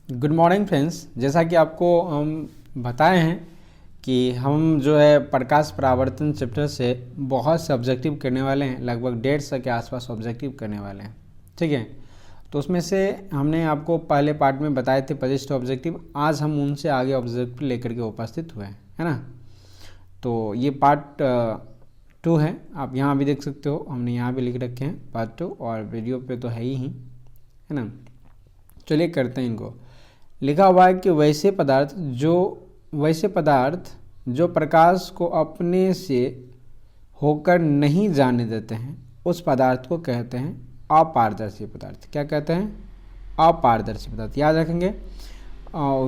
Good morning friends. जैसा कि आपको हम बताए हैं कि हम जो है प्रकाश परावर्तन चैप्टर से बहुत से ऑब्जेक्टिव करने वाले हैं, लगभग 150 के आसपास ऑब्जेक्टिव करने वाले हैं। ठीक है, तो उसमें से हमने आपको पहले पार्ट में बताए थे 25 ऑब्जेक्टिव। आज हम उनसे आगे ऑब्जेक्टिव लेकर के उपस्थित हुए हैं, है ना। तो ये पार्ट 2 है, आप यहाँ भी देख सकते हो, हमने यहाँ भी लिख रखे हैं पार्ट 2 और वीडियो पे तो है ही, है ना। चलिए करते हैं इनको। लिखा हुआ है कि वैसे पदार्थ जो प्रकाश को अपने से होकर नहीं जाने देते हैं उस पदार्थ को कहते हैं अपारदर्शी पदार्थ। क्या कहते हैं? अपारदर्शी पदार्थ। याद रखेंगे,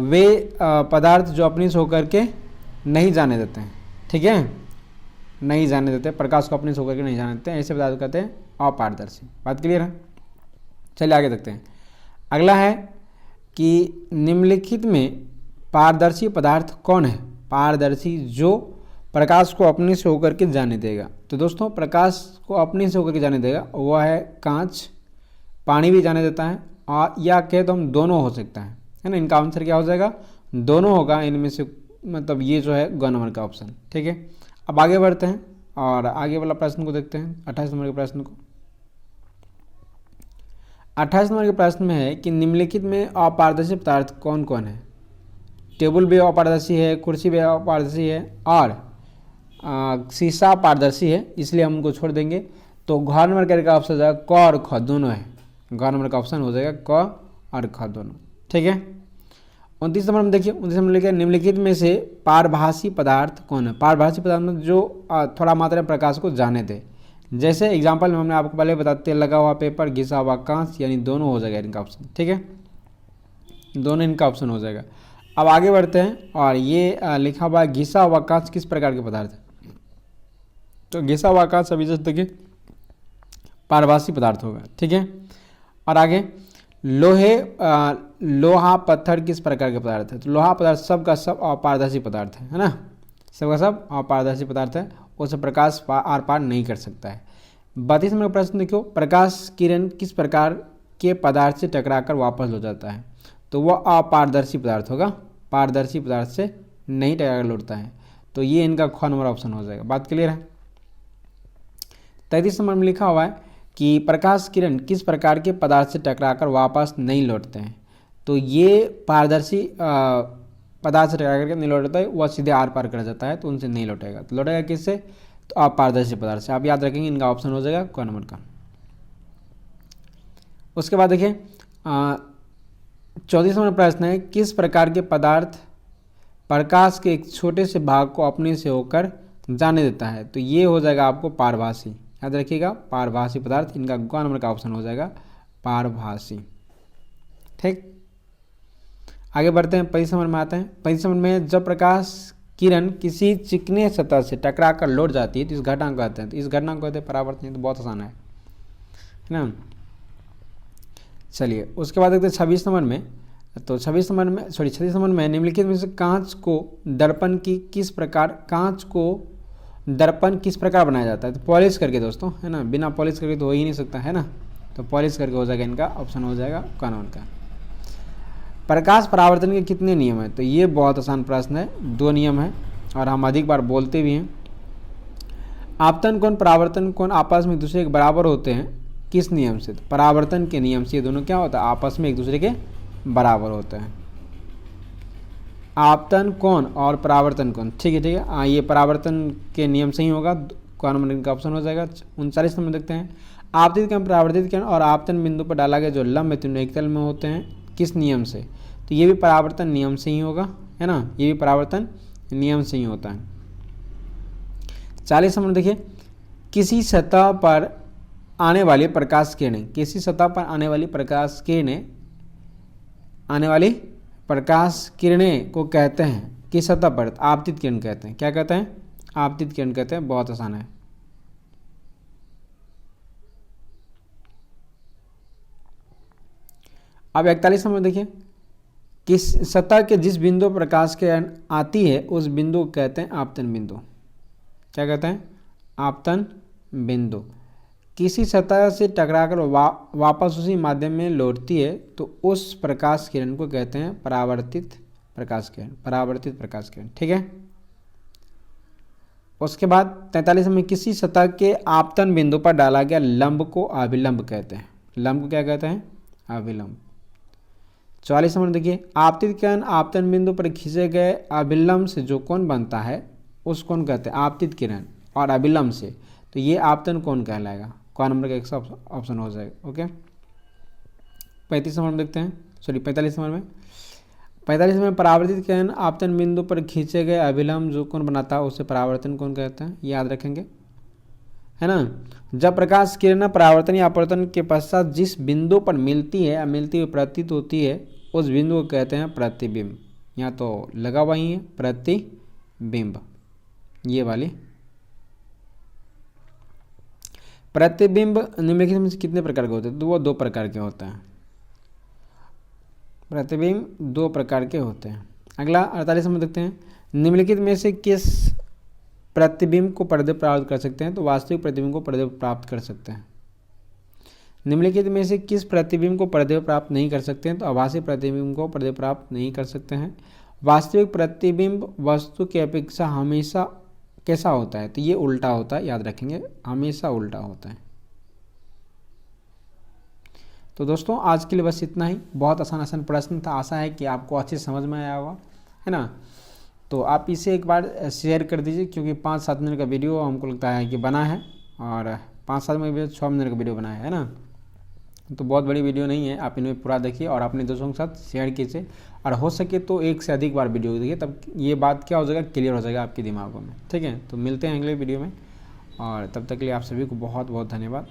वे पदार्थ जो अपने से होकर के नहीं जाने देते हैं। ठीक है, नहीं जाने देते, प्रकाश को अपने से होकर के नहीं जाने देते हैं, ऐसे पदार्थ को कहते हैं अपारदर्शी। बात क्लियर है? चलिए आगे देखते हैं। अगला है कि निम्नलिखित में पारदर्शी पदार्थ कौन है? पारदर्शी जो प्रकाश को अपने से होकर के जाने देगा। तो दोस्तों, प्रकाश को अपने से होकर के जाने देगा वह है कांच। पानी भी जाने देता है, और या कहे तो हम दोनों हो सकता है ना। इनका आंसर क्या हो जाएगा? दोनों होगा इनमें से, मतलब ये जो है ग नंबर का ऑप्शन। ठीक है, अब आगे बढ़ते हैं और आगे वाला प्रश्न को देखते हैं, 28 नंबर के प्रश्न को। 28 नंबर के प्रश्न में है कि निम्नलिखित में अपारदर्शी पदार्थ कौन कौन है? टेबल भी अपारदर्शी है, कुर्सी भी अपारदर्शी है और शीशा पारदर्शी है, इसलिए हम उनको छोड़ देंगे। तो घ नंबर का ऑप्शन हो जाएगा क और ख दोनों है। घ नंबर का ऑप्शन हो जाएगा क और ख दोनों। ठीक है, 29 नंबर में देखिए, 29 नंबर लिखा है निम्नलिखित में से पारभासी पदार्थ कौन है? पारभासी पदार्थ में जो थोड़ा मात्रा में प्रकाश को जाने दे। जैसे एग्जाम्पल में हमने आपको पहले बताते, लगा हुआ पेपर, घिसा हुआ कांच, यानी दोनों हो जाएगा इनका ऑप्शन। ठीक है, दोनों इनका ऑप्शन हो जाएगा। अब आगे बढ़ते हैं और ये लिखा हुआ है घिसा हुआ कांच किस प्रकार के पदार्थ है? तो घिसा हुआ कांच अभी जैसे देखिए पारभासी पदार्थ होगा। ठीक है, और आगे लोहा पत्थर किस प्रकार के पदार्थ है? तो लोहा पदार्थ सब का सब अपारदर्शी पदार्थ है ना, सबका सब अपारदर्शी पदार्थ है, उससे प्रकाश आर पार नहीं कर सकता है। 32 नंबर प्रश्न देखो, प्रकाश किरण किस प्रकार के पदार्थ से टकराकर वापस लौट जाता है? तो वह अपारदर्शी पदार्थ होगा, पारदर्शी पदार्थ से नहीं टकराकर लौटता है। तो ये इनका ख नंबर ऑप्शन हो जाएगा। बात क्लियर है? 33 नंबर में लिखा हुआ है कि प्रकाश किरण किस प्रकार के पदार्थ से टकराकर वापस नहीं लौटते हैं? तो ये पारदर्शी पदार्थ से टकरा करके नहीं लौटता है, वह सीधे आर पार कर जाता है, तो उनसे नहीं लौटेगा। तो लौटेगा किससे? तो अपारदर्शी पदार्थ से। आप याद रखेंगे इनका ऑप्शन हो जाएगा क नंबर का। उसके बाद देखिए 34 नंबर प्रश्न है, किस प्रकार के पदार्थ प्रकाश के एक छोटे से भाग को अपने से होकर जाने देता है? तो ये हो जाएगा आपको पारभासी। याद रखिएगा, पारभासी पदार्थ, इनका ग नंबर का ऑप्शन हो जाएगा पारभासी। ठीक, आगे बढ़ते हैं, 25 नंबर में आते हैं। 25 नंबर में जब प्रकाश किरण किसी चिकने सतह से टकरा कर लौट जाती है तो इस घटना को कहते हैं। तो इस घटना को कहते हैं परावर्तन। तो बहुत आसान है ना। चलिए उसके बाद देखते हैं 26 नंबर में। तो 36 नंबर में निम्नलिखित में से कांच को दर्पण किस प्रकार बनाया जाता है? तो पॉलिश करके दोस्तों, है ना, बिना पॉलिश करके तो हो ही नहीं सकता, है ना। तो पॉलिश करके हो जाएगा, इनका ऑप्शन हो जाएगा क नंबर का। प्रकाश परावर्तन के कितने नियम हैं? तो ये बहुत आसान प्रश्न है, 2 नियम है और हम अधिक बार बोलते भी हैं। आपतन कोण, परावर्तन कोण आपस में एक दूसरे के बराबर होते हैं किस नियम से? तो परावर्तन के नियम से ये दोनों क्या होता है? आपस में एक दूसरे के बराबर होते हैं। आपतन कोण और परावर्तन कोण, ठीक है, ये परावर्तन के नियम से ही होगा, क नंबर का ऑप्शन हो जाएगा। 39 नंबर देखते हैं, आपतित किरण, परावर्तित किरण और आपतन बिंदु पर डाला गया जो लंब त्रिभुज एक तल में होते हैं किस नियम से? तो ये भी परावर्तन नियम से ही होगा, है ना, ये भी परावर्तन नियम से ही होता है। 40 नंबर देखिए, किसी सतह पर आने वाली प्रकाश किरणें, किसी सतह पर आने वाली प्रकाश किरणें को कहते हैं किस सतह पर? आपतित किरण कहते हैं। क्या कहते हैं? आपतित किरण कहते हैं। बहुत आसान है। अब 41 नंबर देखिए, किस सतह के जिस बिंदु पर प्रकाश किरण आती है उस बिंदु को कहते हैं आपतन बिंदु। क्या कहते हैं? आपतन बिंदु। किसी सतह से टकराकर वापस उसी माध्यम में लौटती है तो उस प्रकाश किरण को कहते हैं परावर्तित प्रकाश किरण। परावर्तित प्रकाश किरण, ठीक है। उसके बाद 43 में किसी सतह के आपतन बिंदु पर डाला गया लंब को अभिलंब कहते हैं। लंब को क्या कहते हैं? अभिलंब। 44 नंबर देखिए, आपतित किरण आपतन बिंदु पर खींचे गए अभिलंब से जो कोण बनता है उस कोण कहते हैं आपतित किरण और अभिलंब से, तो ये आपतन कोण कहलाएगा। कोण नंबर का एक ऑप्शन हो जाएगा। ओके, 35 नंबर में देखते हैं, सॉरी 45 नंबर में। 45 में परावर्तित किरण आपतन बिंदु पर खींचे गए अभिलंब जो कोण बनाता है उसे परावर्तन कोण कहते हैं, याद रखेंगे, है ना। जब प्रकाश किरण परावर्तन या अपवर्तन के पश्चात जिस बिंदु पर मिलती है या मिलती हुई प्रतीत होती है उस बिंदु को कहते हैं प्रतिबिंब। यहाँ तो लगा हुआ ही है प्रतिबिंब, ये वाली। प्रतिबिंब निम्नलिखित में से कितने प्रकार के होते हैं? तो वो 2 प्रकार के होते हैं। प्रतिबिंब 2 प्रकार के होते हैं। अगला 48 में देखते हैं, निम्नलिखित में से किस प्रतिबिंब को पर्दे प्राप्त कर सकते हैं? तो वास्तविक प्रतिबिंब को पर्दे प्राप्त कर सकते हैं। निम्नलिखित में से किस प्रतिबिंब को पर्दे प्राप्त नहीं कर सकते हैं? तो आभासी प्रतिबिंब को पर्दे प्राप्त नहीं कर सकते हैं। वास्तविक प्रतिबिंब वस्तु की अपेक्षा हमेशा कैसा होता है? तो ये उल्टा होता है, याद रखेंगे, हमेशा उल्टा होता है। तो दोस्तों आज के लिए बस इतना ही। बहुत आसान प्रश्न था, आशा है कि आपको अच्छे समझ में आया होगा, है ना। तो आप इसे एक बार शेयर कर दीजिए, क्योंकि 5-7 मिनट का वीडियो हमको लगता है कि बना है, और 5-7 मिनट 6 मिनट का वीडियो बना है ना। तो बहुत बड़ी वीडियो नहीं है, आप इन्हें पूरा देखिए और अपने दोस्तों के साथ शेयर कीजिए, और हो सके तो 1 से अधिक बार वीडियो देखिए, तब ये बात क्या हो जाएगा, क्लियर हो जाएगा आपके दिमागों में, ठीक है। तो मिलते हैं अगले वीडियो में, और तब तक के लिए आप सभी को बहुत बहुत धन्यवाद।